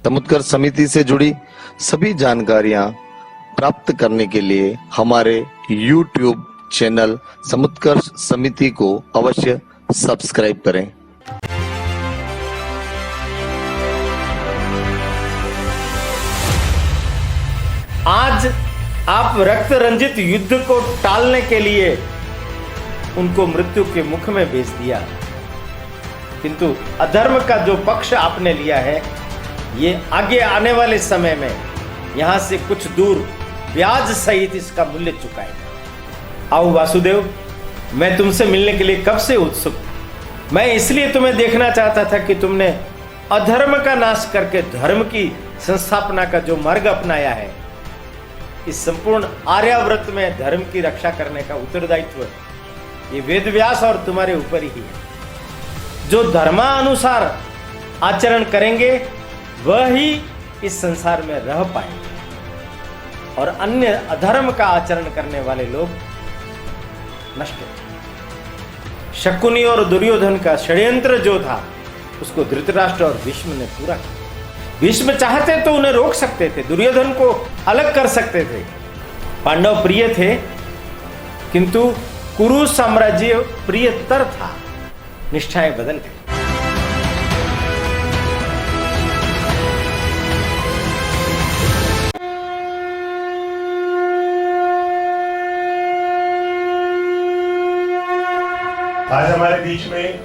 समुत्कर्ष समिति से जुड़ी सभी जानकारियां प्राप्त करने के लिए हमारे YouTube चैनल समुत्कर्ष समिति को अवश्य सब्सक्राइब करें। आज आप रक्त रंजित युद्ध को टालने के लिए उनको मृत्यु के मुख में भेज दिया, किंतु अधर्म का जो पक्ष आपने लिया है, ये आगे आने वाले समय में यहां से कुछ दूर ब्याज सहित इसका मूल्य चुकाएगा। आओ वासुदेव, मैं तुमसे मिलने के लिए कब से उत्सुक हूं। मैं इसलिए तुम्हें देखना चाहता था कि तुमने अधर्म का नाश करके धर्म की संस्थापना का जो मार्ग अपनाया है, इस संपूर्ण आर्याव्रत में धर्म की रक्षा करने का उत्तरदायित्व ये वेदव्यास और तुम्हारे ऊपर ही है। जो धर्मानुसार आचरण करेंगे वह ही इस संसार में रह पाएंगे, और अन्य अधर्म का आचरण करने वाले लोग नष्ट हो जाएंगे। शकुनी और दुर्योधन का षड्यंत्र जो था, उसको धृतराष्ट्र और भीष्म ने पूरा किया। भीष्म चाहते तो उन्हें रोक सकते थे, दुर्योधन को अलग कर सकते थे। पांडव प्रिय थे, किंतु कुरु साम्राज्य प्रियतर था। निष्ठाएं बदल गई। आज हमारे बीच में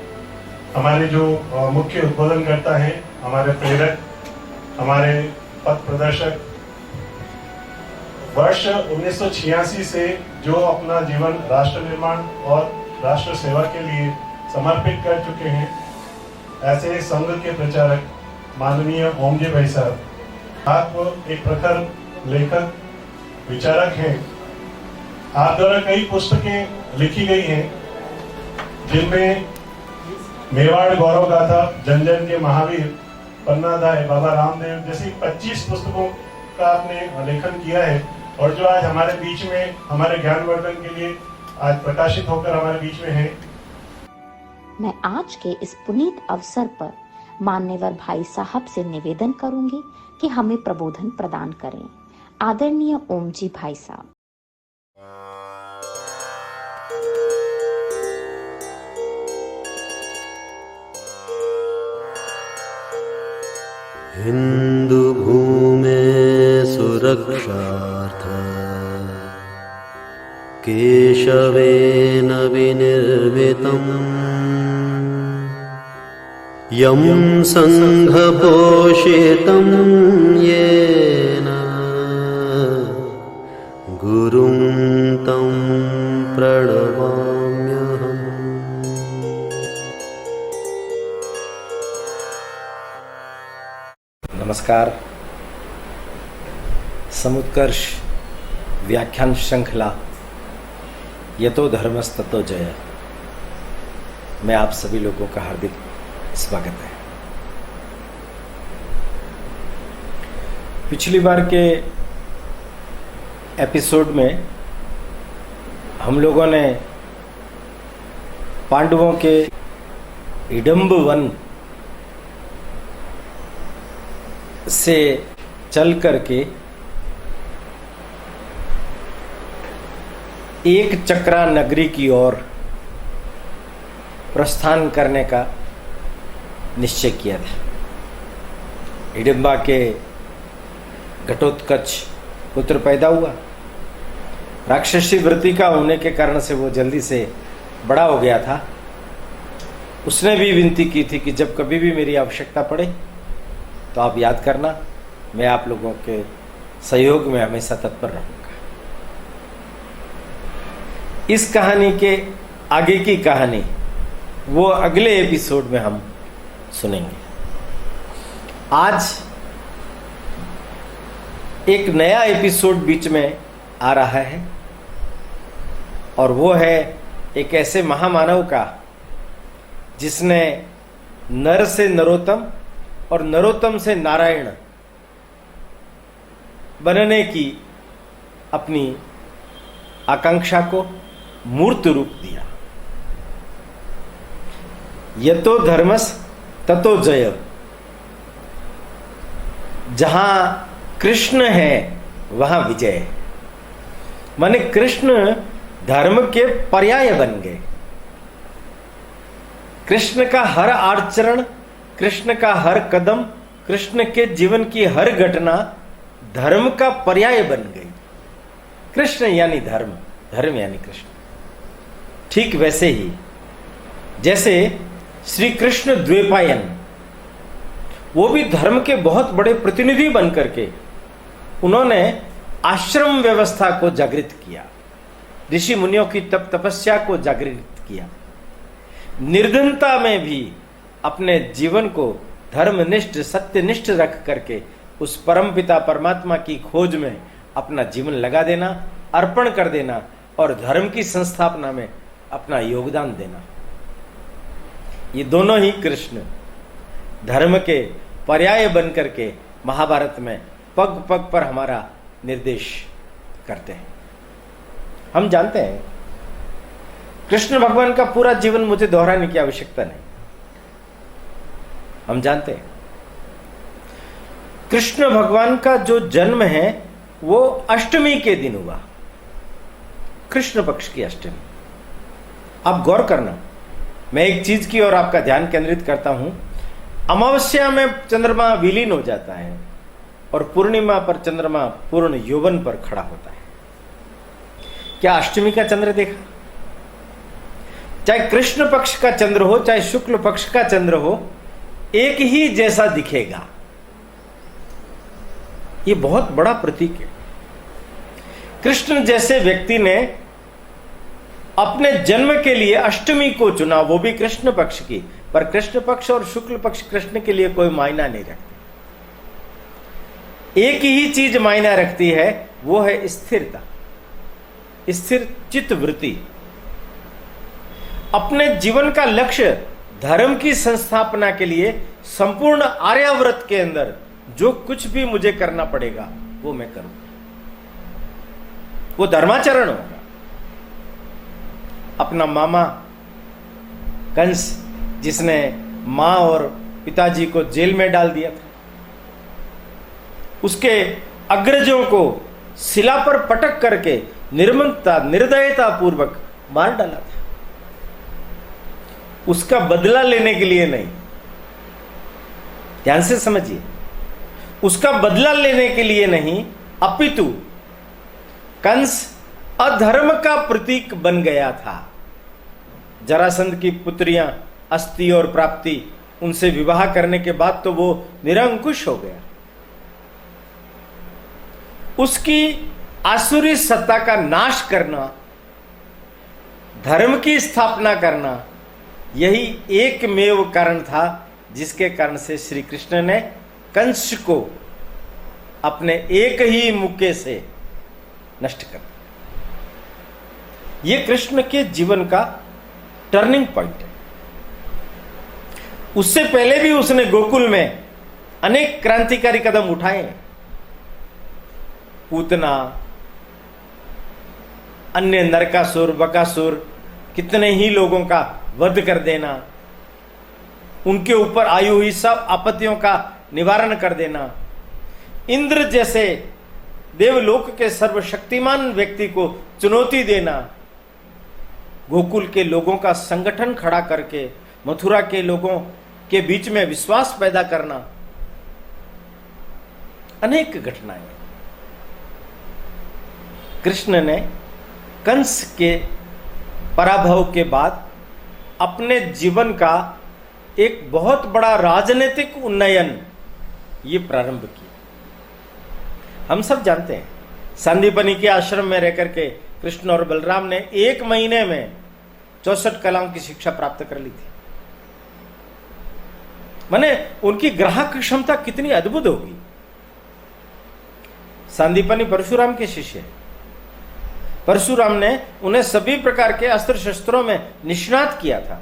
हमारे जो मुख्य उद्बोधन करता है, हमारे प्रेरक, हमारे पथ प्रदर्शक, वर्ष 1986 से जो अपना जीवन राष्ट्र निर्माण और राष्ट्र सेवा के लिए समर्पित कर चुके हैं, ऐसे संघ के प्रचारक माननीय ओमजी भाई साहब, आप एक प्रखर लेखक विचारक हैं। आप द्वारा कई पुस्तकें लिखी गई हैं, जिनमें मेवाड़ गौरव गाथा, जन जन के महावीर, पन्नादाय, बाबा रामदेव जैसी 25 पुस्तकों का आपने लेखन किया है, और जो आज हमारे बीच में हमारे ज्ञानवर्धन के लिए आज प्रकाशित होकर हमारे बीच में है। मैं आज के इस पुनीत अवसर पर मान्यवर भाई साहब से निवेदन करूंगी कि हमें प्रबोधन प्रदान करें। आदरणीय ओमजी भाई साहब। हिंदू भूमे सुरक्षार्थ केशवेन विनिर्मितम् यं संघपोषितं येन गुरुं तं प्रणमाम्यहम्। नमस्कार। समुत्कर्ष व्याख्यान श्रृंखला यतो धर्मस्ततो जय में आप सभी लोगों का हार्दिक स्वागत है। पिछली बार के एपिसोड में हम लोगों ने पांडवों के हिडंब वन से चल करके एक चक्रा नगरी की ओर प्रस्थान करने का निश्चय किया था। हिडिंबा के घटोत्कच पुत्र पैदा हुआ। राक्षसी वृत्ति का होने के कारण से वो जल्दी से बड़ा हो गया था। उसने भी विनती की थी कि जब कभी भी मेरी आवश्यकता पड़े तो आप याद करना, मैं आप लोगों के सहयोग में हमेशा तत्पर रहूंगा। इस कहानी के आगे की कहानी वो अगले एपिसोड में हम सुनेंगे। आज एक नया एपिसोड बीच में आ रहा है, और वो है एक ऐसे महामानव का जिसने नर से नरोत्तम और नरोत्तम से नारायण बनने की अपनी आकांक्षा को मूर्त रूप दिया। यतो धर्मस ततो जय। जहां कृष्ण है वहां विजय है। माने कृष्ण धर्म के पर्याय बन गए। कृष्ण का हर आचरण, कृष्ण का हर कदम, कृष्ण के जीवन की हर घटना धर्म का पर्याय बन गई। कृष्ण यानी धर्म, धर्म यानी कृष्ण। ठीक वैसे ही जैसे श्री कृष्ण द्वैपायन, वो भी धर्म के बहुत बड़े प्रतिनिधि बन करके उन्होंने आश्रम व्यवस्था को जागृत किया, ऋषि मुनियों की तप तपस्या को जागृत किया, निर्धनता में भी अपने जीवन को धर्मनिष्ठ सत्यनिष्ठ रख करके उस परमपिता परमात्मा की खोज में अपना जीवन लगा देना, अर्पण कर देना और धर्म की संस्थापना में अपना योगदान देना। ये दोनों ही कृष्ण धर्म के पर्याय बन करके महाभारत में पग पग पर हमारा निर्देश करते हैं। हम जानते हैं कृष्ण भगवान का पूरा जीवन मुझे दोहराने की आवश्यकता नहीं। हम जानते हैं कृष्ण भगवान का जो जन्म है वो अष्टमी के दिन हुआ, कृष्ण पक्ष की अष्टमी। आप गौर करना, मैं एक चीज की ओर आपका ध्यान केंद्रित करता हूं। अमावस्या में चंद्रमा विलीन हो जाता है और पूर्णिमा पर चंद्रमा पूर्ण यौवन पर खड़ा होता है। क्या अष्टमी का चंद्र देखा? चाहे कृष्ण पक्ष का चंद्र हो चाहे शुक्ल पक्ष का चंद्र हो, एक ही जैसा दिखेगा। यह बहुत बड़ा प्रतीक है। कृष्ण जैसे व्यक्ति ने अपने जन्म के लिए अष्टमी को चुना, वो भी कृष्ण पक्ष की, पर कृष्ण पक्ष और शुक्ल पक्ष कृष्ण के लिए कोई मायना नहीं रखती। एक ही चीज मायना रखती है, वो है स्थिरता, स्थिर चित्त वृत्ति। अपने जीवन का लक्ष्य धर्म की संस्थापना के लिए संपूर्ण आर्याव्रत के अंदर जो कुछ भी मुझे करना पड़ेगा वो मैं करूंगा, वो धर्माचरण होगा। अपना मामा कंस, जिसने मां और पिताजी को जेल में डाल दिया था, उसके अग्रजों को शिला पर पटक करके निर्ममता निर्दयता पूर्वक मार डाला था। उसका बदला लेने के लिए नहीं, ध्यान से समझिए, उसका बदला लेने के लिए नहीं, अपितु कंस अधर्म का प्रतीक बन गया था। जरासंध की पुत्रियां अस्ति और प्राप्ति, उनसे विवाह करने के बाद तो वो निरंकुश हो गया। उसकी आसुरी सत्ता का नाश करना, धर्म की स्थापना करना, यही एकमेव कारण था जिसके कारण से श्री कृष्ण ने कंस को अपने एक ही मुक्के से नष्ट कर। यह कृष्ण के जीवन का टर्निंग पॉइंट है। उससे पहले भी उसने गोकुल में अनेक क्रांतिकारी कदम उठाए हैं। पूतना, अन्य नरकासुर, बकासुर, कितने ही लोगों का वध कर देना, उनके ऊपर आई हुई सब आपत्तियों का निवारण कर देना, इंद्र जैसे देवलोक के सर्वशक्तिमान व्यक्ति को चुनौती देना, गोकुल के लोगों का संगठन खड़ा करके मथुरा के लोगों के बीच में विश्वास पैदा करना, अनेक घटनाएं। कृष्ण ने कंस के पराभव के बाद अपने जीवन का एक बहुत बड़ा राजनीतिक उन्नयन ये प्रारंभ किया। हम सब जानते हैं सांदीपनी के आश्रम में रहकर के कृष्ण और बलराम ने 1 महीने में 64 कलाओं की शिक्षा प्राप्त कर ली थी। माने उनकी ग्राहक क्षमता कितनी अद्भुत होगी। सांदीपनी परशुराम के शिष्य हैं। परशुराम ने उन्हें सभी प्रकार के अस्त्र शस्त्रों में निष्णात किया था।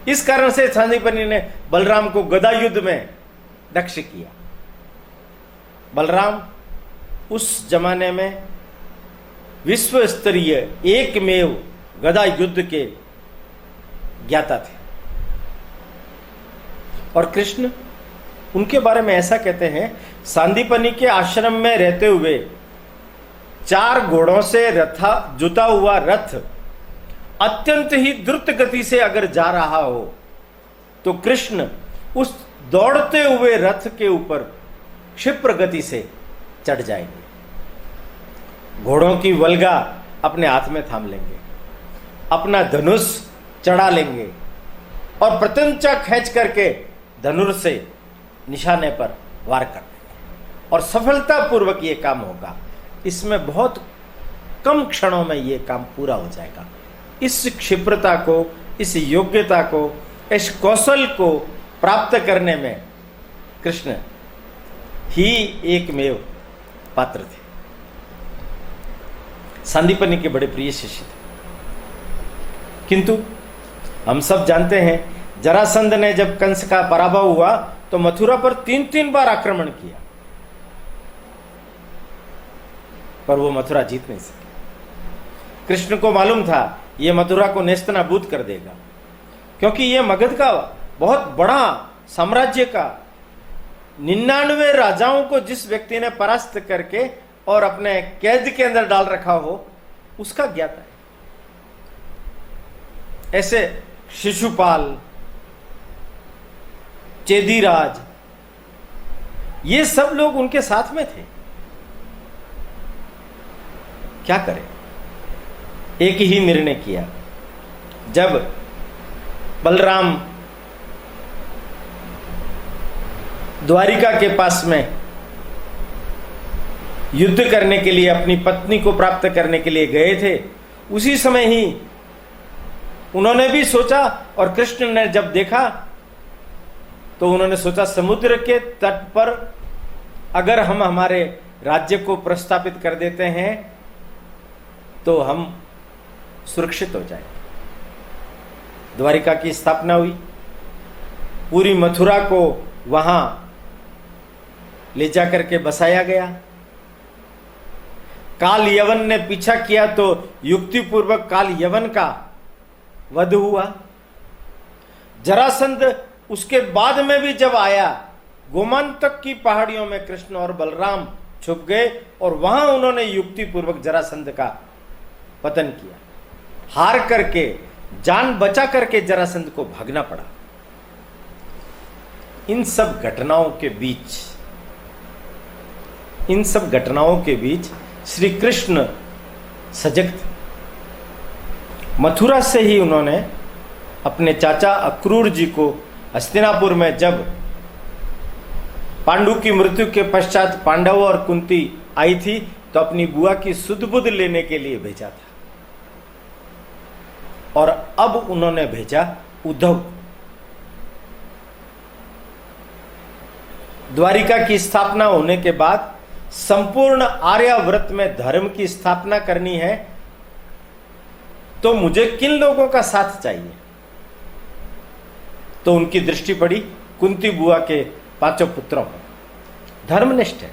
इस कारण से सांदीपनी ने बलराम को गदा युद्ध में दक्ष किया। बलराम उस जमाने में विश्व स्तरीय एकमेव गदा युद्ध के ज्ञाता थे और कृष्ण उनके बारे में ऐसा कहते हैं, सांदीपनी के आश्रम में रहते हुए 4 घोड़ों से जुता हुआ रथ अत्यंत ही द्रुत गति से अगर जा रहा हो तो कृष्ण उस दौड़ते हुए रथ के ऊपर क्षिप्र गति से चढ़ जाएंगे, घोड़ों की वल्गा अपने हाथ में थाम लेंगे, अपना धनुष चढ़ा लेंगे और प्रत्यंचा खींच करके धनुष से निशाने पर वार कर देंगे और सफलतापूर्वक ये काम होगा। इसमें बहुत कम क्षणों में ये काम पूरा हो जाएगा। इस क्षिप्रता को, इस योग्यता को, इस कौशल को प्राप्त करने में कृष्ण ही एकमेव पात्र थे। सांदीपनी के बड़े प्रिय शिष्य थे, किंतु हम सब जानते हैं जरासंध ने जब कंस का पराभव हुआ तो मथुरा पर 3 बार आक्रमण किया, पर वो मथुरा जीत नहीं सके। कृष्ण को मालूम था ये मथुरा को नेस्तनाबूद कर देगा, क्योंकि ये मगध का बहुत बड़ा साम्राज्य का 99 राजाओं को जिस व्यक्ति ने परास्त करके और अपने कैद के अंदर डाल रखा हो उसका ज्ञाता है। ऐसे शिशुपाल, चेदीराज, ये सब लोग उनके साथ में थे। क्या करें? एक ही निर्णय किया। जब बलराम द्वारिका के पास में युद्ध करने के लिए अपनी पत्नी को प्राप्त करने के लिए गए थे, उसी समय ही उन्होंने भी सोचा, और कृष्ण ने जब देखा तो उन्होंने सोचा समुद्र के तट पर अगर हम हमारे राज्य को प्रस्थापित कर देते हैं तो हम सुरक्षित हो जाएंगे। द्वारिका की स्थापना हुई, पूरी मथुरा को वहां ले जाकर के बसाया गया। काल यवन ने पीछा किया तो युक्तिपूर्वक काल यवन का वध हुआ। जरासंध उसके बाद में भी जब आया, गोमंतक की पहाड़ियों में कृष्ण और बलराम छुप गए और वहां उन्होंने युक्तिपूर्वक जरासंध का पतन किया। हार करके, जान बचा करके जरासंध को भागना पड़ा। इन सब घटनाओं के बीच श्री कृष्ण सजग थे। मथुरा से ही उन्होंने अपने चाचा अक्रूर जी को हस्तिनापुर में जब पांडु की मृत्यु के पश्चात पांडव और कुंती आई थी तो अपनी बुआ की सुध बुध लेने के लिए भेजा था, और अब उन्होंने भेजा उद्धव। द्वारिका की स्थापना होने के बाद संपूर्ण आर्यावर्त में धर्म की स्थापना करनी है तो मुझे किन लोगों का साथ चाहिए? तो उनकी दृष्टि पड़ी कुंती बुआ के 5 पुत्रों पर। धर्मनिष्ठ है,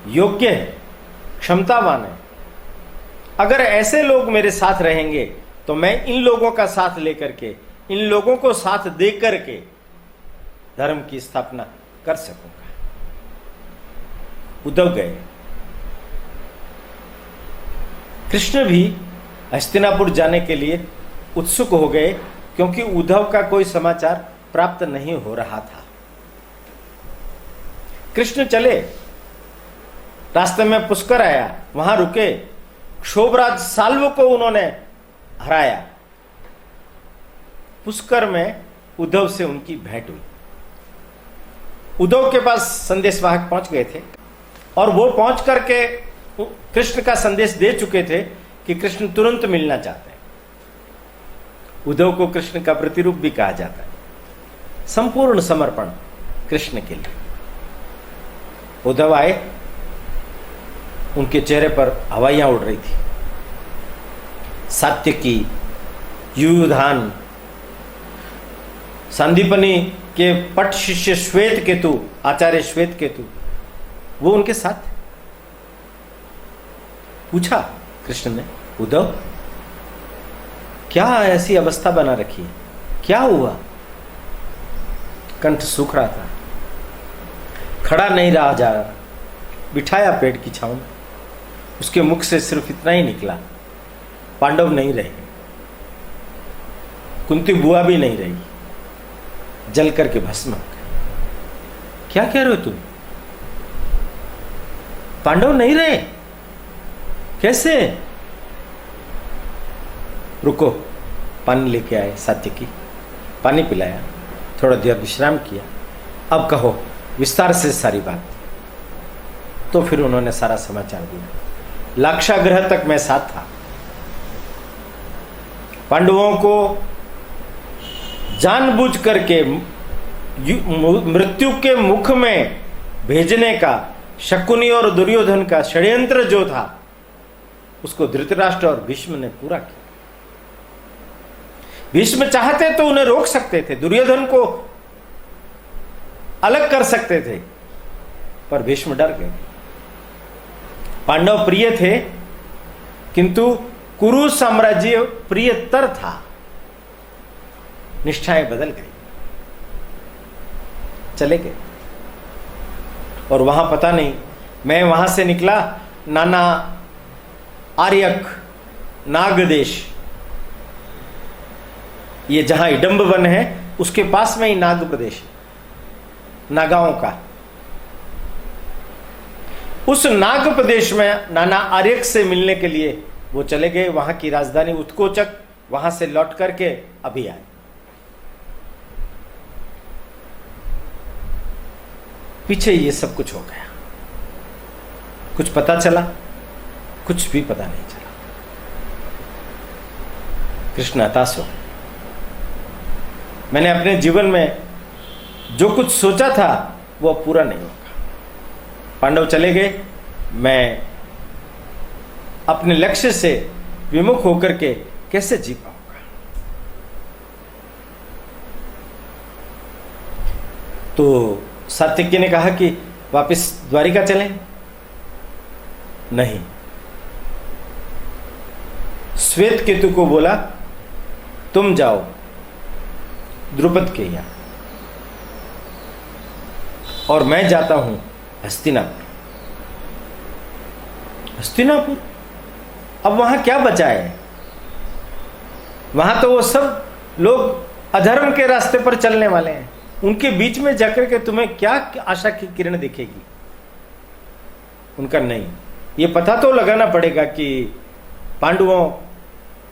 योग्य है, क्षमतावान है। अगर ऐसे लोग मेरे साथ रहेंगे तो मैं इन लोगों का साथ लेकर के, इन लोगों को साथ दे करके धर्म की स्थापना कर सकूंगा। उद्धव गए। कृष्ण भी हस्तिनापुर जाने के लिए उत्सुक हो गए, क्योंकि उद्धव का कोई समाचार प्राप्त नहीं हो रहा था। कृष्ण चले, रास्ते में पुष्कर आया, वहां रुके, क्षोभराज साल्व को उन्होंने हराया। पुष्कर में उद्धव से उनकी भेंट हुई। उद्धव के पास संदेशवाहक पहुंच गए थे और वो पहुंच करके कृष्ण का संदेश दे चुके थे कि कृष्ण तुरंत मिलना चाहते हैं। उद्धव को कृष्ण का प्रतिरूप भी कहा जाता है। संपूर्ण समर्पण कृष्ण के लिए। उद्धव आए, उनके चेहरे पर हवाइयां उड़ रही थी। सात्यकी, युयुधान, सांदीपनी के पट शिष्य श्वेत केतु, आचार्य श्वेत केतु, वो उनके साथ। पूछा कृष्ण ने, उद्धव क्या ऐसी अवस्था बना रखी है, क्या हुआ? कंठ सूख रहा था। खड़ा नहीं रहा जा रहा, बिठाया पेड़ की छांव में। उसके मुख से सिर्फ इतना ही निकला, पांडव नहीं रहे, कुंती बुआ भी नहीं रही, जल करके भस्म हो गए। क्या कह रहे हो तुम? पांडव नहीं रहे कैसे? रुको, पानी लेके आए सात्यकी, पानी पिलाया, थोड़ा देर विश्राम किया। अब कहो विस्तार से सारी बात। तो फिर उन्होंने सारा समाचार दिया। लाक्षागृह तक मैं साथ था। पांडवों को जानबूझ करके मृत्यु के मुख में भेजने का शकुनी और दुर्योधन का षड्यंत्र जो था, उसको धृतराष्ट्र और भीष्म ने पूरा किया। भीष्म चाहते तो उन्हें रोक सकते थे, दुर्योधन को अलग कर सकते थे, पर भीष्म डर गए। पांडव प्रिय थे, किंतु कुरु साम्राज्य प्रियतर था। निष्ठाएं बदल गई, चले गए। और वहां पता नहीं, मैं वहां से निकला, नाना आर्यक नागदेश, ये जहां इडम्ब वन है उसके पास में ही नाग प्रदेश, नागाओं का। उस नाग प्रदेश में नाना आर्यक से मिलने के लिए वो चले गए। वहां की राजधानी उत्कोचक, वहां से लौट करके अभी आए। पीछे ये सब कुछ हो गया। कुछ पता चला? कुछ भी पता नहीं चला। कृष्ण हताश हो। मैंने अपने जीवन में जो कुछ सोचा था वो पूरा नहीं होगा। पांडव चले गए, मैं अपने लक्ष्य से विमुख होकर के कैसे जी पाऊंगा? तो सात्यकी ने कहा कि वापस द्वारिका चलें? नहीं। श्वेत केतु को बोला, तुम जाओ द्रुपद के यहां, और मैं जाता हूं हस्तिनापुर। हस्तिनापुर? अब वहां क्या बचा है? वहां तो वो सब लोग अधर्म के रास्ते पर चलने वाले हैं। उनके बीच में जाकर के तुम्हें क्या आशा की किरण दिखेगी? उनका नहीं। ये पता तो लगाना पड़ेगा कि पांडवों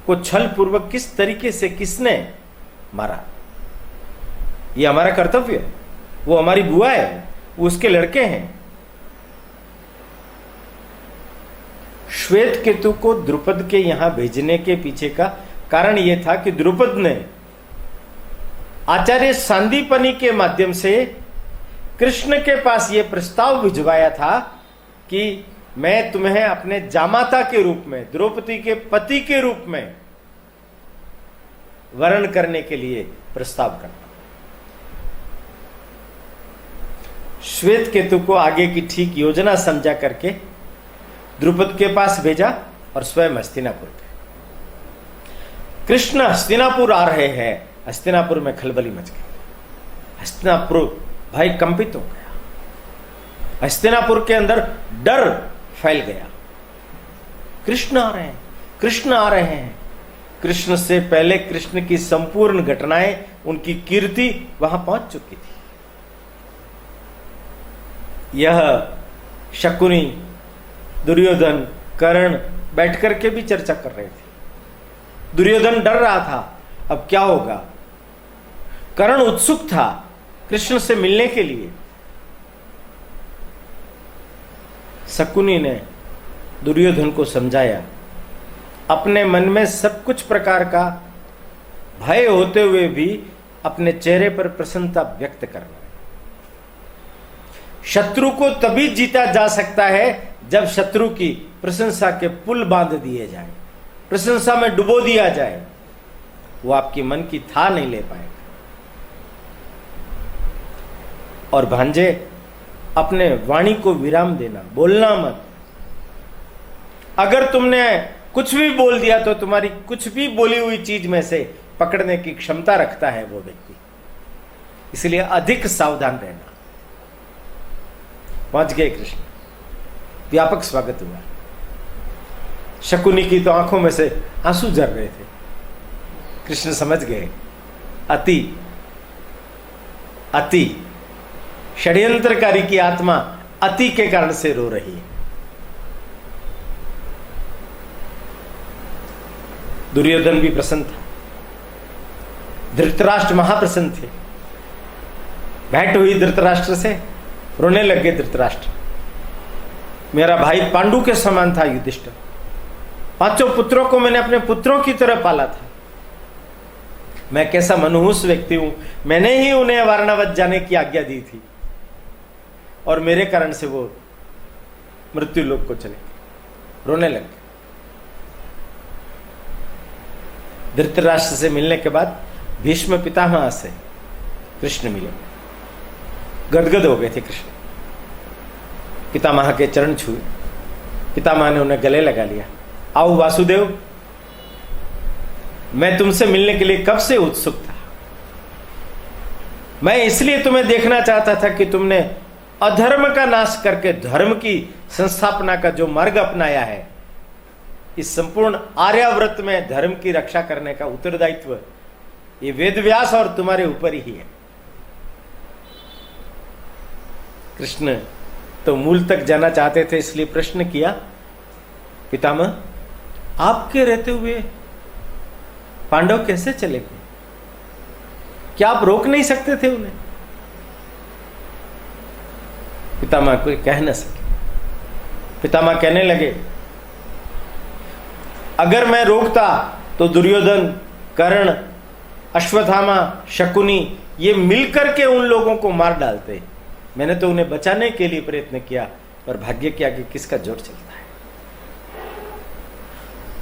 को छल पूर्वक किस तरीके से किसने मारा। ये हमारा कर्तव्य है। वो हमारी बुआ है, वो उसके लड़के हैं। श्वेत केतु को द्रुपद के यहां भेजने के पीछे का कारण यह था कि द्रुपद ने आचार्य सांदीपनि के माध्यम से कृष्ण के पास यह प्रस्ताव भिजवाया था कि मैं तुम्हें अपने जामाता के रूप में, द्रौपदी के पति के रूप में वर्ण करने के लिए प्रस्ताव करता। श्वेत केतु को आगे की ठीक योजना समझा करके द्रुपद के पास भेजा और स्वयं हस्तिनापुर गए। कृष्ण हस्तिनापुर आ रहे हैं। हस्तिनापुर में खलबली मच गई। हस्तिनापुर भाई कंपित हो गया। हस्तिनापुर के अंदर डर फैल गया। कृष्ण आ रहे हैं, कृष्ण आ रहे हैं। कृष्ण से पहले कृष्ण की संपूर्ण घटनाएं, उनकी कीर्ति वहां पहुंच चुकी थी। यह शकुनी, दुर्योधन, कर्ण बैठ करके भी चर्चा कर रहे थे। दुर्योधन डर रहा था, अब क्या होगा। कर्ण उत्सुक था कृष्ण से मिलने के लिए। शकुनी ने दुर्योधन को समझाया, अपने मन में सब कुछ प्रकार का भय होते हुए भी अपने चेहरे पर प्रसन्नता व्यक्त करना। शत्रु को तभी जीता जा सकता है जब शत्रु की प्रशंसा के पुल बांध दिए जाए, प्रशंसा में डुबो दिया जाए। वो आपकी मन की था नहीं ले पाएगा। और भांजे, अपने वाणी को विराम देना, बोलना मत। अगर तुमने कुछ भी बोल दिया तो तुम्हारी कुछ भी बोली हुई चीज में से पकड़ने की क्षमता रखता है वो व्यक्ति। इसलिए अधिक सावधान रहना। पहुंच गए कृष्ण। व्यापक स्वागत हुआ। शकुनी की तो आंखों में से आंसू झर रहे थे। कृष्ण समझ गए अति अति षड्यंत्रकारी की आत्मा अति के कारण से रो रही है। दुर्योधन भी प्रसन्न था, धृतराष्ट्र महाप्रसन्न थे। भेंट हुई धृतराष्ट्र से, रोने लग गए धृतराष्ट्र। मेरा भाई पांडु के समान था युधिष्ठिर, 5 पुत्रों को मैंने अपने पुत्रों की तरह पाला था। मैं कैसा मनहूस व्यक्ति हूं, मैंने ही उन्हें वारणावत जाने की आज्ञा दी थी और मेरे कारण से वो मृत्यु लोक को चले गए। रोने लग गए। धृतराष्ट्र से मिलने के बाद भीष्म पितामह से कृष्ण मिले। गदगद हो गए थे कृष्ण। पितामह के चरण छुए। पितामह ने उन्हें गले लगा लिया। आओ वासुदेव, मैं तुमसे मिलने के लिए कब से उत्सुक था। मैं इसलिए तुम्हें देखना चाहता था कि तुमने अधर्म का नाश करके धर्म की संस्थापना का जो मार्ग अपनाया है, इस संपूर्ण आर्याव्रत में धर्म की रक्षा करने का उत्तरदायित्व ये वेदव्यास और तुम्हारे ऊपर ही है। कृष्ण तो मूल तक जाना चाहते थे, इसलिए प्रश्न किया, पितामह आपके रहते हुए पांडव कैसे चले गए? क्या आप रोक नहीं सकते थे उन्हें? पितामह कोई कह न सके। पितामह कहने लगे, अगर मैं रोकता तो दुर्योधन, कर्ण, अश्वत्थामा, शकुनी ये मिलकर के उन लोगों को मार डालते। मैंने तो उन्हें बचाने के लिए प्रयत्न किया, पर भाग्य के आगे किसका जोर चलता है।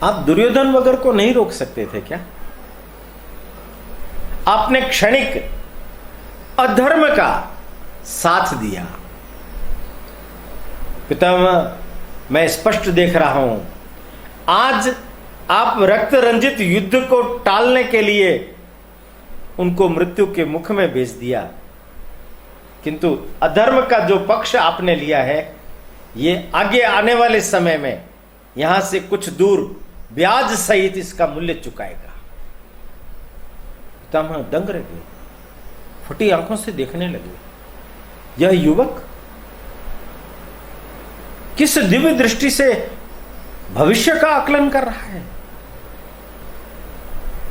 आप दुर्योधन वगैरह को नहीं रोक सकते थे क्या? आपने क्षणिक अधर्म का साथ दिया। पितामह, मैं स्पष्ट देख रहा हूं, आज आप रक्त रंजित युद्ध को टालने के लिए उनको मृत्यु के मुख में भेज दिया, किंतु अधर्म का जो पक्ष आपने लिया है, ये आगे आने वाले समय में यहां से कुछ दूर ब्याज सहित इसका मूल्य चुकाएगा। पितामह दंग रह गए, फटी आंखों से देखने लगे। यह युवक किस दिव्य दृष्टि से भविष्य का आकलन कर रहा है?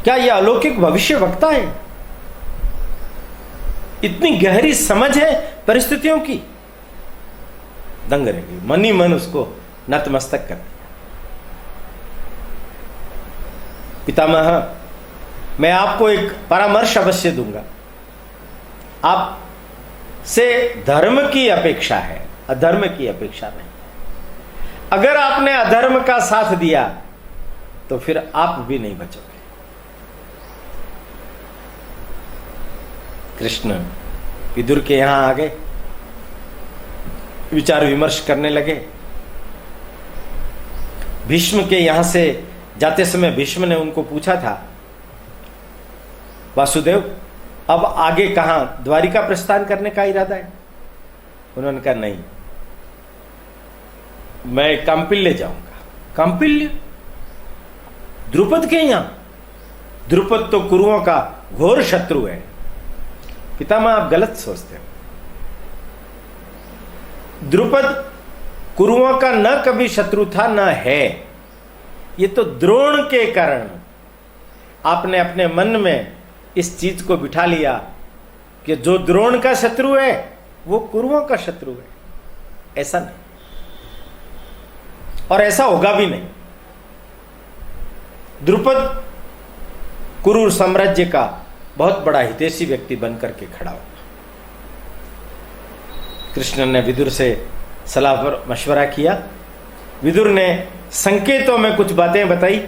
क्या यह अलौकिक भविष्य वक्ता है? इतनी गहरी समझ है परिस्थितियों की। दंग रह गई, मन ही मन उसको नतमस्तक कर दिया। पितामह, मैं आपको एक परामर्श अवश्य दूंगा। आप से धर्म की अपेक्षा है, अधर्म की अपेक्षा नहीं। अगर आपने अधर्म का साथ दिया तो फिर आप भी नहीं बचोगे। कृष्ण विदुर के यहां आ गए, विचार विमर्श करने लगे। भीष्म के यहां से जाते समय भीष्म ने उनको पूछा था, वासुदेव अब आगे कहां, द्वारिका प्रस्थान करने का इरादा है? उन्होंने कहा नहीं, मैं कांपिल्य जाऊंगा। कांपिल्य? द्रुपद के यहां? द्रुपद तो कुरुओं का घोर शत्रु है। पितामह, आप गलत सोचते हो। द्रुपद कुरुओं का न कभी शत्रु था न है। ये तो द्रोण के कारण आपने अपने मन में इस चीज को बिठा लिया कि जो द्रोण का शत्रु है वो कुरुओं का शत्रु है। ऐसा नहीं, और ऐसा होगा भी नहीं। द्रुपद कुरु साम्राज्य का बहुत बड़ा हितैषी व्यक्ति बनकर के खड़ा होगा। कृष्ण ने विदुर से सलाह पर मशवरा किया। विदुर ने संकेतों में कुछ बातें बताई,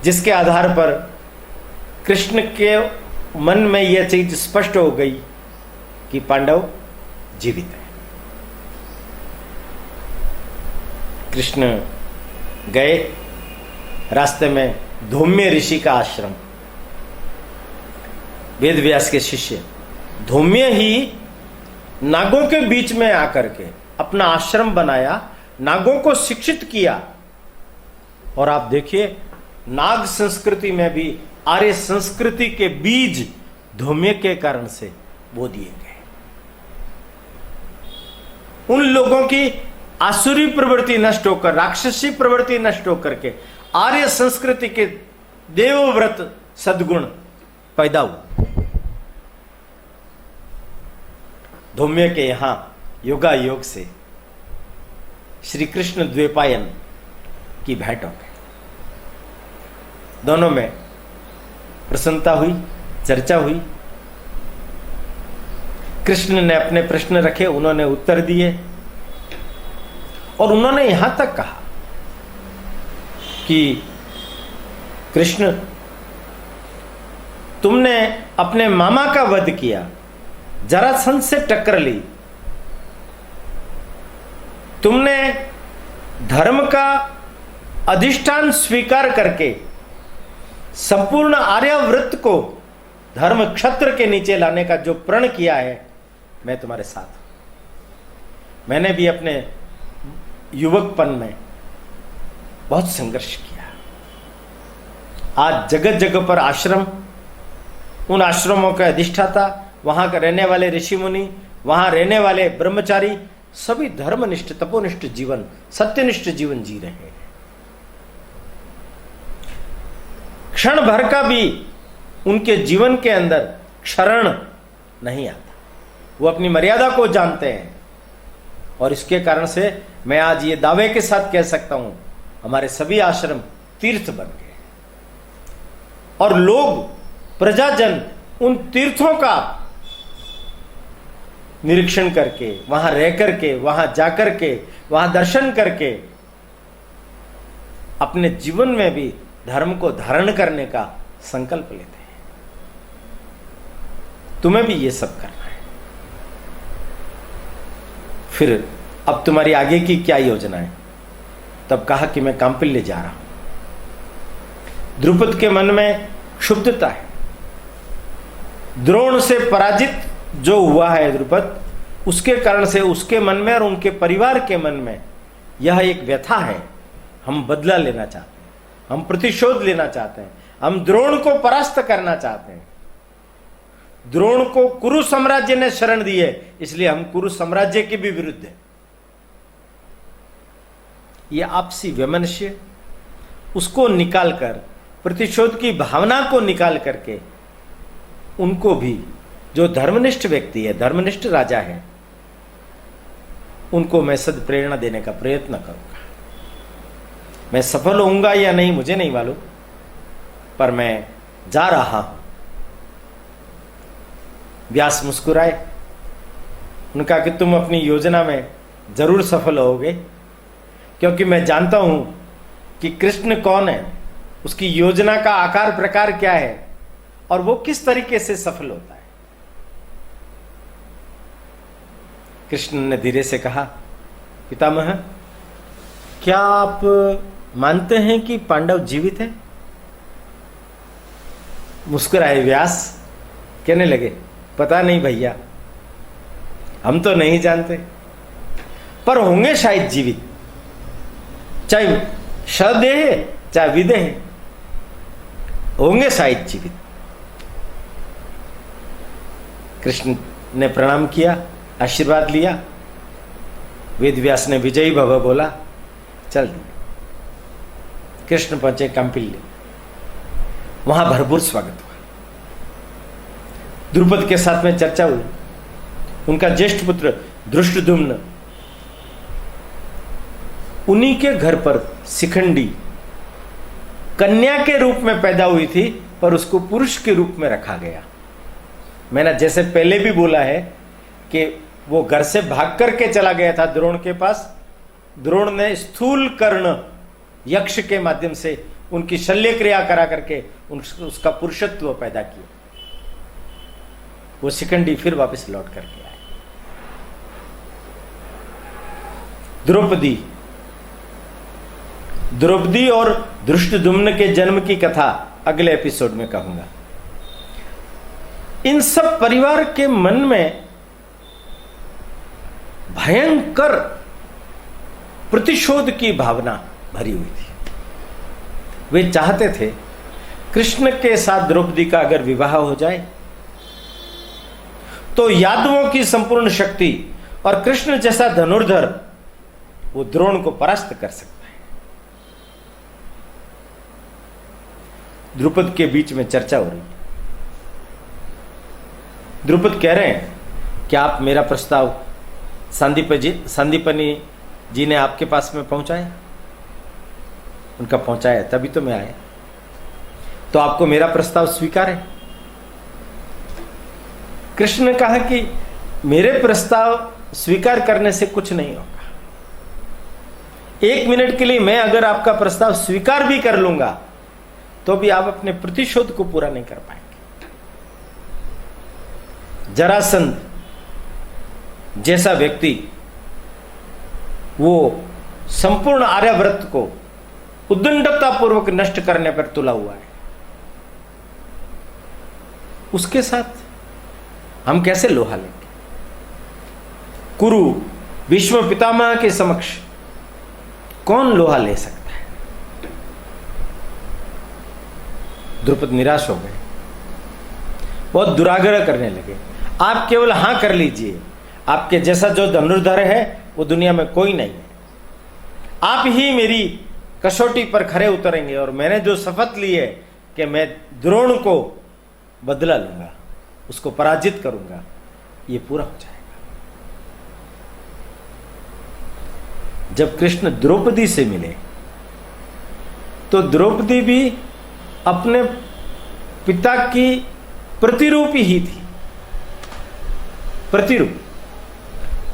जिसके आधार पर कृष्ण के मन में यह चीज स्पष्ट हो गई कि पांडव जीवित है। कृष्ण गए। रास्ते में धौम्य ऋषि का आश्रम, वेदव्यास के शिष्य धौम्य ही नागों के बीच में आकर के अपना आश्रम बनाया, नागों को शिक्षित किया। और आप देखिए, नाग संस्कृति में भी आर्य संस्कृति के बीज धूम्य के कारण से बो दिए गए। उन लोगों की आसुरी प्रवृत्ति नष्ट होकर, राक्षसी प्रवृत्ति नष्ट होकर के आर्य संस्कृति के देवव्रत सद्गुण पैदा हुए। धूम्य के यहां योगा योग से श्री कृष्ण द्वैपायन की भेंट हो गई। दोनों में प्रसन्नता हुई, चर्चा हुई। कृष्ण ने अपने प्रश्न रखे, उन्होंने उत्तर दिए, और उन्होंने यहां तक कहा कि कृष्ण, तुमने अपने मामा का वध किया, जरासंध से टक्कर ली, तुमने धर्म का अधिष्ठान स्वीकार करके संपूर्ण आर्यावृत्त को धर्म क्षत्र के नीचे लाने का जो प्रण किया है, मैं तुम्हारे साथ हूं। मैंने भी अपने युवकपन में बहुत संघर्ष किया। आज जगह जगह पर आश्रम, उन आश्रमों के अधिष्ठाता, वहां के रहने वाले ऋषि मुनि, वहां रहने वाले ब्रह्मचारी सभी धर्मनिष्ठ, तपोनिष्ठ जीवन, सत्यनिष्ठ जीवन जी रहे हैं। क्षण भर का भी उनके जीवन के अंदर क्षरण नहीं आता। वो अपनी मर्यादा को जानते हैं, और इसके कारण से मैं आज ये दावे के साथ कह सकता हूं, हमारे सभी आश्रम तीर्थ बन गए, और लोग, प्रजाजन उन तीर्थों का निरीक्षण करके, वहां रह करके, वहां जाकर के, वहां दर्शन करके अपने जीवन में भी धर्म को धारण करने का संकल्प लेते हैं। तुम्हें भी ये सब करना है। फिर अब तुम्हारी आगे की क्या योजना है? तब कहा कि मैं कांपिल्य जा रहा हूं। द्रुपद के मन में क्षुब्धता है। द्रोण से पराजित जो हुआ है द्रुपद, उसके कारण से उसके मन में और उनके परिवार के मन में यह एक व्यथा है। हम बदला लेना चाहते हैं, हम प्रतिशोध लेना चाहते हैं, हम द्रोण को परास्त करना चाहते हैं। द्रोण को कुरु साम्राज्य ने शरण दी है, इसलिए हम कुरु साम्राज्य के भी विरुद्ध हैं। यह आपसी वैमनस्य, उसको निकालकर, प्रतिशोध की भावना को निकाल करके, उनको भी, जो धर्मनिष्ठ व्यक्ति है, धर्मनिष्ठ राजा है, उनको मैं सद प्रेरणा देने का प्रयत्न करूंगा। मैं सफल होऊंगा या नहीं मुझे नहीं मालूम, पर मैं जा रहा हूं। व्यास मुस्कुराए। उनका कि तुम अपनी योजना में जरूर सफल होगे, क्योंकि मैं जानता हूं कि कृष्ण कौन है, उसकी योजना का आकार प्रकार क्या है, और वो किस तरीके से सफल होता है। कृष्ण ने धीरे से कहा, पितामह, क्या आप मानते हैं कि पांडव जीवित हैं? मुस्कुराए व्यास, कहने लगे, पता नहीं भैया, हम तो नहीं जानते, पर होंगे शायद जीवित, चाहे सदेह चाहे विदेह, होंगे शायद जीवित। कृष्ण ने प्रणाम किया, आशीर्वाद लिया। वेदव्यास ने विजयी भव बोला, चल दिया। कृष्ण पहुंचे कांपिल्य, वहां भरपूर स्वागत हुआ। द्रुपद के साथ में चर्चा हुई। उनका ज्येष्ठ पुत्र धृष्टद्युम्न, उन्हीं के घर पर शिखंडी कन्या के रूप में पैदा हुई थी, पर उसको पुरुष के रूप में रखा गया। मैंने जैसे पहले भी बोला है कि वो घर से भाग करके चला गया था द्रोण के पास। द्रोण ने स्थूल कर्ण यक्ष के माध्यम से उनकी शल्य क्रिया करा करके उसका पुरुषत्व पैदा किया। वो शिखंडी फिर वापस लौट करके आए। द्रौपदी और धृष्टद्युम्न के जन्म की कथा अगले एपिसोड में कहूंगा। इन सब परिवार के मन में भयंकर प्रतिशोध की भावना भरी हुई थी। वे चाहते थे कृष्ण के साथ द्रौपदी का अगर विवाह हो जाए तो यादवों की संपूर्ण शक्ति और कृष्ण जैसा धनुर्धर वो द्रोण को परास्त कर सकता है। द्रुपद के बीच में चर्चा हो रही है। द्रुपद कह रहे हैं कि आप मेरा प्रस्ताव संदीपनी जी ने आपके पास में पहुंचाया। उनका पहुंचाया तभी तो मैं आया। तो आपको मेरा प्रस्ताव स्वीकार है? कृष्ण ने कहा कि मेरे प्रस्ताव स्वीकार करने से कुछ नहीं होगा। 1 मिनट के लिए मैं अगर आपका प्रस्ताव स्वीकार भी कर लूंगा तो भी आप अपने प्रतिशोध को पूरा नहीं कर पाएंगे। जरासंध जैसा व्यक्ति वो संपूर्ण आर्यावर्त को उद्दंडता पूर्वक नष्ट करने पर तुला हुआ है, उसके साथ हम कैसे लोहा लेंगे? कुरु भीष्म पितामह के समक्ष कौन लोहा ले सकता है? द्रुपद निराश हो गए, बहुत दुराग्रह करने लगे। आप केवल हां कर लीजिए, आपके जैसा जो धनुर्धर है वो दुनिया में कोई नहीं है। आप ही मेरी कसौटी पर खरे उतरेंगे और मैंने जो शपथ ली है कि मैं द्रोण को बदला लूंगा, उसको पराजित करूंगा, ये पूरा हो जाएगा। जब कृष्ण द्रौपदी से मिले तो द्रौपदी भी अपने पिता की प्रतिरूप ही थी, प्रतिरूप।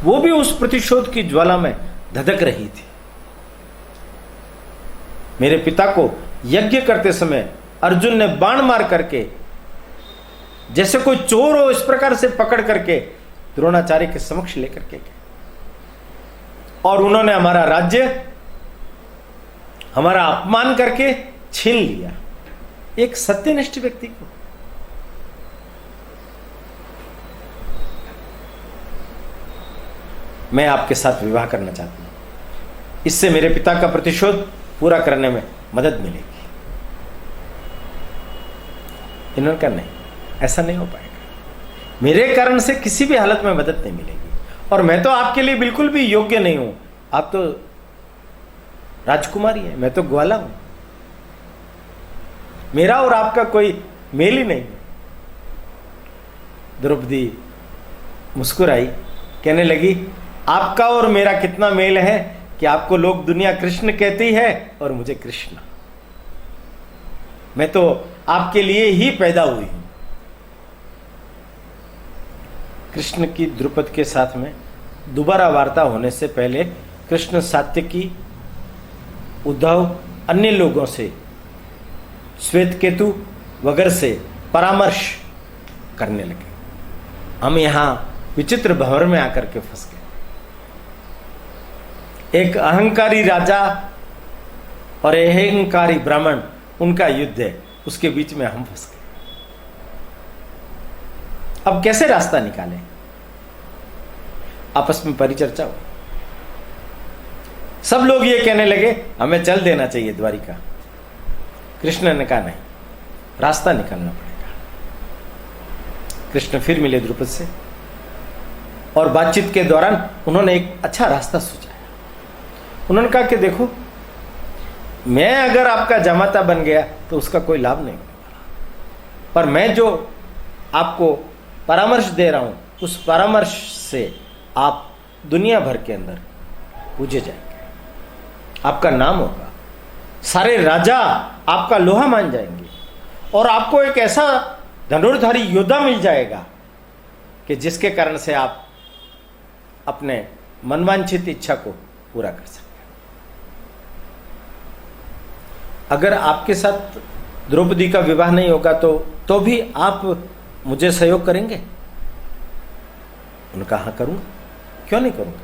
वो भी उस प्रतिशोध की ज्वाला में धधक रही थी। मेरे पिता को यज्ञ करते समय अर्जुन ने बाण मार करके, जैसे कोई चोर हो इस प्रकार से पकड़ करके द्रोणाचार्य के समक्ष लेकर के गए और उन्होंने हमारा राज्य, हमारा अपमान करके छीन लिया। एक सत्यनिष्ठ व्यक्ति को मैं आपके साथ विवाह करना चाहती हूं, इससे मेरे पिता का प्रतिशोध पूरा करने में मदद मिलेगी। इन्होंने कहा नहीं, ऐसा नहीं हो पाएगा, मेरे कारण से किसी भी हालत में मदद नहीं मिलेगी और मैं तो आपके लिए बिल्कुल भी योग्य नहीं हूं। आप तो राजकुमारी है, मैं तो ग्वाला हूं, मेरा और आपका कोई मेल ही नहीं। द्रौपदी मुस्कुराई, कहने लगी आपका और मेरा कितना मेल है कि आपको लोग दुनिया कृष्ण कहती है और मुझे कृष्ण। मैं तो आपके लिए ही पैदा हुई हूं। कृष्ण की द्रुपद के साथ में दोबारा वार्ता होने से पहले कृष्ण सात्यकी, उद्धव, अन्य लोगों से, श्वेतकेतु वगैरह से परामर्श करने लगे। हम यहां विचित्र भंवर में आकर के फंस गए। एक अहंकारी राजा और अहंकारी ब्राह्मण, उनका युद्ध है, उसके बीच में हम फंस गए। अब कैसे रास्ता निकालें? आपस में परिचर्चा हो। सब लोग ये कहने लगे हमें चल देना चाहिए द्वारिका। कृष्ण ने कहा नहीं, रास्ता निकालना पड़ेगा। कृष्ण फिर मिले द्रुपद से और बातचीत के दौरान उन्होंने एक अच्छा रास्ता सुझाया। उन्होंने कहा कि देखो, मैं अगर आपका जमाता बन गया तो उसका कोई लाभ नहीं होगा, पर मैं जो आपको परामर्श दे रहा हूं उस परामर्श से आप दुनिया भर के अंदर पूजे जाएंगे, आपका नाम होगा, सारे राजा आपका लोहा मान जाएंगे और आपको एक ऐसा धनुर्धारी योद्धा मिल जाएगा कि जिसके कारण से आप अपने मनवांछित इच्छा को पूरा कर सकते हैं। अगर आपके साथ द्रौपदी का विवाह नहीं होगा तो भी आप मुझे सहयोग करेंगे? उन्होंने कहा हाँ करूंगा, क्यों नहीं करूंगा।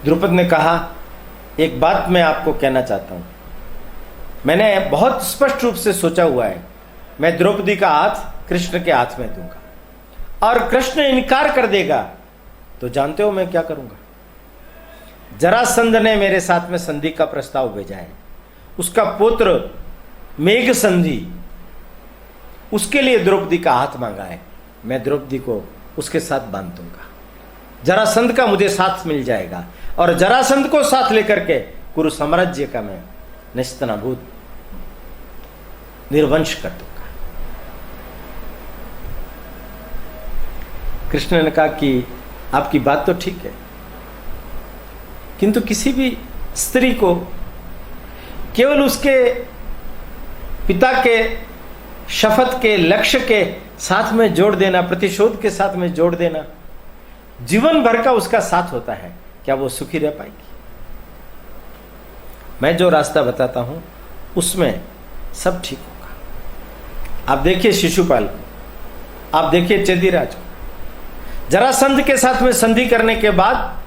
द्रुपद ने कहा एक बात मैं आपको कहना चाहता हूं, मैंने बहुत स्पष्ट रूप से सोचा हुआ है, मैं द्रौपदी का हाथ कृष्ण के हाथ में दूंगा और कृष्ण इनकार कर देगा तो जानते हो मैं क्या करूंगा? जरासंध ने मेरे साथ में संधि का प्रस्ताव भेजा है, उसका पुत्र मेघ संधि, उसके लिए द्रौपदी का हाथ मांगा है। मैं द्रौपदी को उसके साथ बांध दूंगा, जरासंध का मुझे साथ मिल जाएगा और जरासंध को साथ लेकर के कुरु साम्राज्य का मैं निस्तनाभूत निर्वंश कर दूंगा। कृष्ण ने कहा कि आपकी बात तो ठीक है, किंतु किसी भी स्त्री को केवल उसके पिता के शपथ के लक्ष्य के साथ में जोड़ देना, प्रतिशोध के साथ में जोड़ देना, जीवन भर का उसका साथ होता है, क्या वो सुखी रह पाएगी? मैं जो रास्ता बताता हूं उसमें सब ठीक होगा। आप देखिए शिशुपाल को, आप देखिए चेदीराज को, जरासंध के साथ में संधि करने के बाद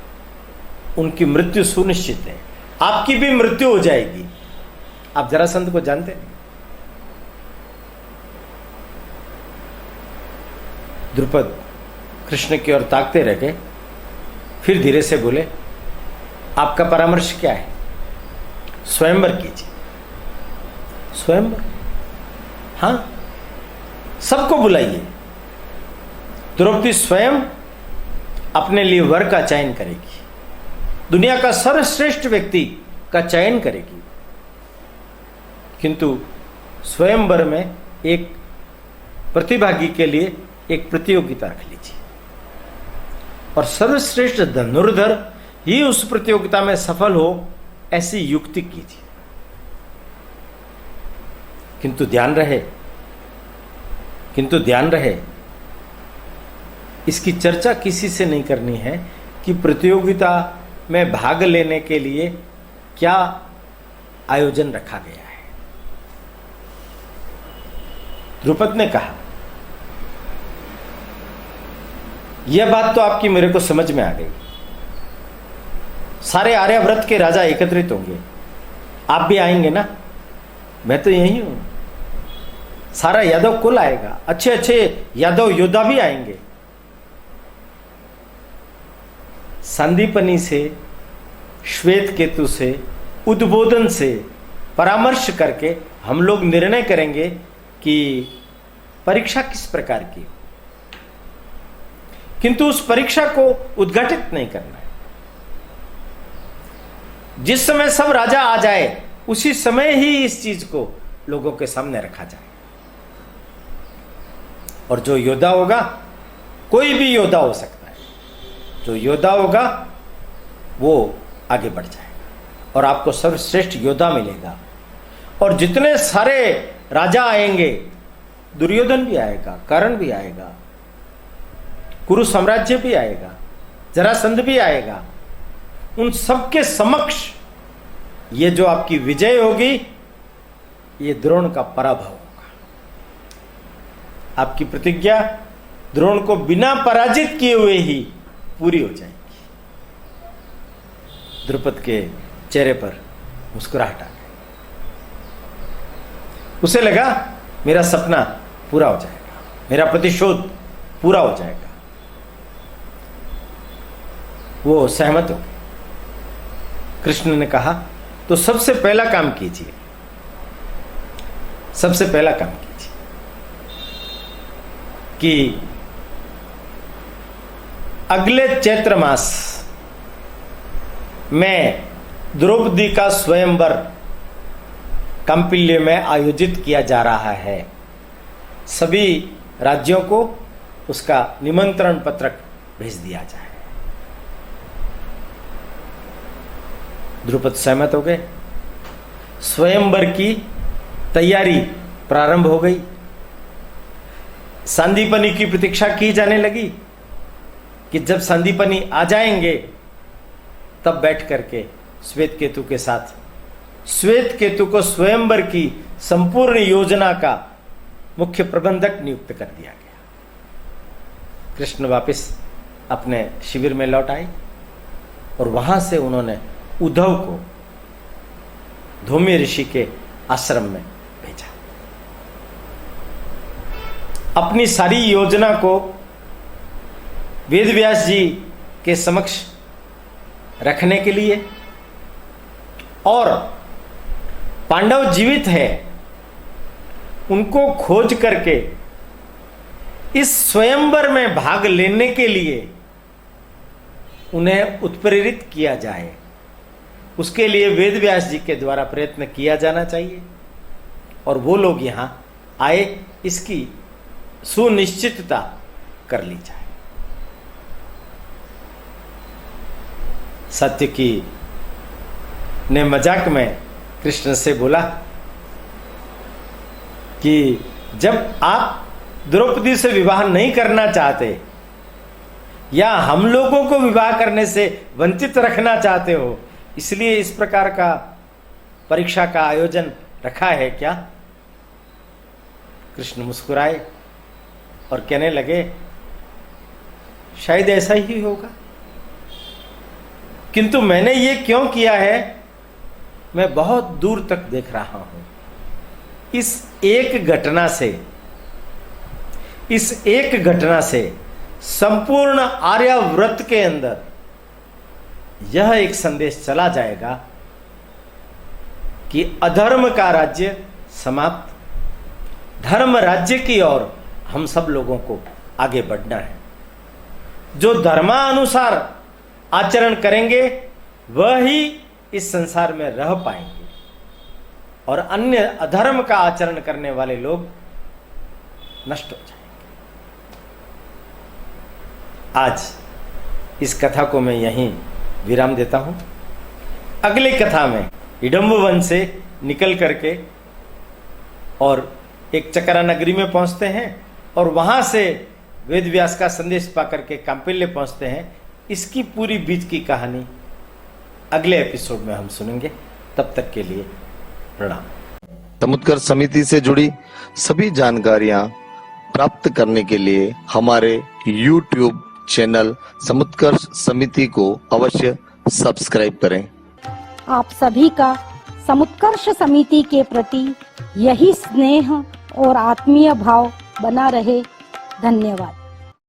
उनकी मृत्यु सुनिश्चित है, आपकी भी मृत्यु हो जाएगी। आप जरासंध को जानते हैं? द्रुपद कृष्ण की ओर ताकते रह गए, फिर धीरे से बोले, आपका परामर्श क्या है? स्वयंवर कीजिए। स्वयंवर? हां, सबको बुलाइए। द्रौपदी स्वयं अपने लिए वर का चयन करेगी, दुनिया का सर्वश्रेष्ठ व्यक्ति का चयन करेगी, किंतु स्वयंवर में एक प्रतिभागी के लिए एक प्रतियोगिता रख लीजिए और सर्वश्रेष्ठ धनुर्धर ही उस प्रतियोगिता में सफल हो, ऐसी युक्ति कीजिए। किंतु ध्यान रहे इसकी चर्चा किसी से नहीं करनी है कि प्रतियोगिता में भाग लेने के लिए क्या आयोजन रखा गया है। द्रुपद ने कहा, यह बात तो आपकी मेरे को समझ में आ गई, सारे आर्यावर्त के राजा एकत्रित होंगे, आप भी आएंगे ना? मैं तो यही हूं, सारा यादव कुल आएगा, अच्छे अच्छे यादव योद्धा भी आएंगे। संदीपनी से, श्वेत केतु से, उद्बोधन से परामर्श करके हम लोग निर्णय करेंगे कि परीक्षा किस प्रकार की, किंतु उस परीक्षा को उद्घाटित नहीं करना है। जिस समय सब राजा आ जाए उसी समय ही इस चीज को लोगों के सामने रखा जाए, और जो योद्धा होगा, कोई भी योद्धा हो सकता है, जो योद्धा होगा वो आगे बढ़ जाएगा और आपको सर्वश्रेष्ठ योद्धा मिलेगा। और जितने सारे राजा आएंगे, दुर्योधन भी आएगा, कर्ण भी आएगा, कुरु साम्राज्य भी आएगा, जरासंध भी आएगा, उन सबके समक्ष ये जो आपकी विजय होगी, ये द्रोण का पराभव होगा। आपकी प्रतिज्ञा द्रोण को बिना पराजित किए हुए ही पूरी हो जाएगी। द्रुपद के चेहरे पर मुस्कुराहट आ गई, उसे लगा मेरा सपना पूरा हो जाएगा, मेरा प्रतिशोध पूरा हो जाएगा। वो सहमत हो गए। कृष्ण ने कहा, तो सबसे पहला काम कीजिए, सबसे पहला काम कीजिए कि अगले चैत्र मास में द्रौपदी का स्वयंवर कौंपिल्य में आयोजित किया जा रहा है। सभी राज्यों को उसका निमंत्रण पत्रक भेज दिया जाए। द्रुपद सहमत हो गए। स्वयंवर की तैयारी प्रारंभ हो गई। संदीपनी की प्रतीक्षा की जाने लगी कि जब संदीपनी आ जाएंगे तब बैठ करके श्वेत केतु के साथ, श्वेत केतु को स्वयंवर की संपूर्ण योजना का मुख्य प्रबंधक नियुक्त कर दिया गया। कृष्ण वापस अपने शिविर में लौट आए और वहां से उन्होंने उद्धव को धौम्य ऋषि के आश्रम में भेजा। अपनी सारी योजना को वेदव्यास जी के समक्ष रखने के लिए और पांडव जीवित है उनको खोज करके इस स्वयंवर में भाग लेने के लिए उन्हें उत्प्रेरित किया जाए, उसके लिए वेद व्यास जी के द्वारा प्रयत्न किया जाना चाहिए और वो लोग यहां आए, इसकी सुनिश्चितता कर ली जाए। सात्यकी ने मजाक में कृष्ण से बोला कि जब आप द्रौपदी से विवाह नहीं करना चाहते या हम लोगों को विवाह करने से वंचित रखना चाहते हो, इसलिए इस प्रकार का परीक्षा का आयोजन रखा है क्या? कृष्ण मुस्कुराए और कहने लगे शायद ऐसा ही होगा, किंतु मैंने ये क्यों किया है मैं बहुत दूर तक देख रहा हूं। इस एक घटना से संपूर्ण आर्याव्रत के अंदर यह एक संदेश चला जाएगा कि अधर्म का राज्य समाप्त, धर्म राज्य की ओर हम सब लोगों को आगे बढ़ना है। जो धर्मानुसार आचरण करेंगे वह ही इस संसार में रह पाएंगे और अन्य अधर्म का आचरण करने वाले लोग नष्ट हो जाएंगे। आज इस कथा को मैं यहीं विराम देता हूं। अगली कथा में हिडम्ब वन से निकल करके और एक चकरा नगरी में पहुंचते हैं और वहां से वेद व्यास का संदेश पाकर के कांपिल्य पहुंचते हैं। इसकी पूरी बीच की कहानी अगले एपिसोड में हम सुनेंगे। तब तक के लिए प्रणाम। समुत्कर्ष समिति से जुड़ी सभी जानकारियां प्राप्त करने के लिए हमारे YouTube चैनल समुत्कर्ष समिति को अवश्य सब्सक्राइब करें। आप सभी का समुत्कर्ष समिति के प्रति यही स्नेह और आत्मीय भाव बना रहे। धन्यवाद।